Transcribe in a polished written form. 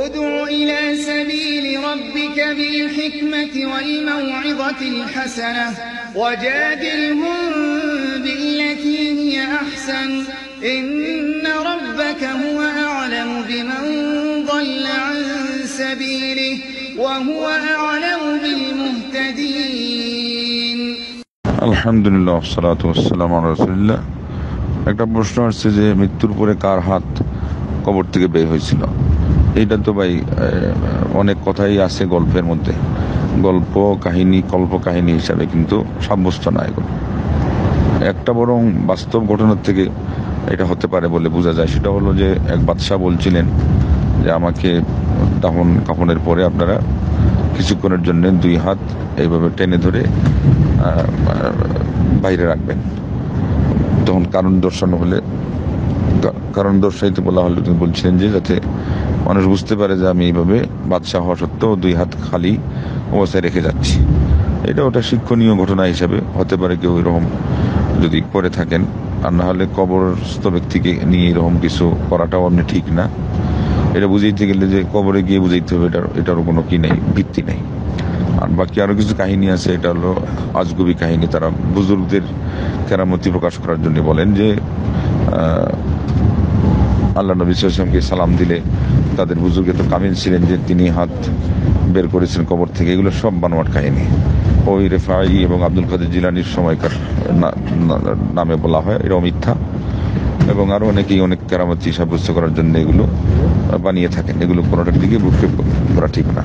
ادع إلى سبيل ربك بالحكمة والموعظة الحسنة وجادلهم بالتي هي أحسن إن ربك هو أعلم بمن ضل عن سبيله وهو أعلم بالمهتدين আলহামদুলিল্লাহ والصلاة والسلام على رسول الله। একটা প্রশ্ন আসছে যে মৃত্যুর পরে কার হাত কবর থেকে বের হয়েছিল। এইটা তো ভাই অনেক কথাই আছে গল্পের মধ্যে, গল্প কাহিনী কল্প কাহিনী হিসাবে কিন্তু সাব্যস্ত না এগুলো। একটা বরং বাস্তব ঘটনার থেকে এটা হতে পারে বলে বোঝা যায়। সেটা হলো যে এক বাদশাহ বলছিলেন যে আমাকে দাফন কাফনের পরে আপনারা কিছুক্ষণের জন্য দুই হাত এইভাবে টেনে ধরে বাইরে রাখবেন। তখন কারণ দর্শাইতে বলা হলে তিনি বলছিলেন যে যাতে মানুষ বুঝতে পারে যে আমি এইভাবে বাদশাহ হওয়া সত্ত্বেও দুই হাত খালি অবস্থায় রেখে যাচ্ছি। এটা ওটা শিক্ষণীয় ঘটনা হিসাবে হতে পারে কেউ এরকম যদি করে থাকেন। আর না হলে কবরস্থ ব্যক্তিকে নিয়ে এরকম কিছু করাটাও আপনি ঠিক না। এটা বুঝাইতে গেলে যে কবরে গিয়ে বুঝাইতে হবে এটারও কোনো কি নেই, ভিত্তি নেই। আর বাকি আরো কিছু কাহিনী আছে, এটা হলো আজগুবি কাহিনী। তারা বুজুর্গদের কেরামতি প্রকাশ করার জন্য বলেন যে আল্লাহ নবী সাল্লাল্লাহু আলাইহি ওয়াসাল্লামকে সালাম দিলে তাদের বুজুর্গ তো কামিল ছিলেন যে তিনি হাত বের করেছেন কবর থেকে। এগুলো সব বানোয়াট কাহিনী। ওই রেফাই এবং আব্দুল কাদের জিলানির সময়কার নামে বলা হয়, এটা মিথ্যা। এবং আরো অনেকেই অনেক কেরামতি সাব্যস্ত করার জন্য এগুলো বানিয়ে থাকেন। এগুলো কোনোটার দিকে ভ্রুক্ষেপ করা ঠিক না।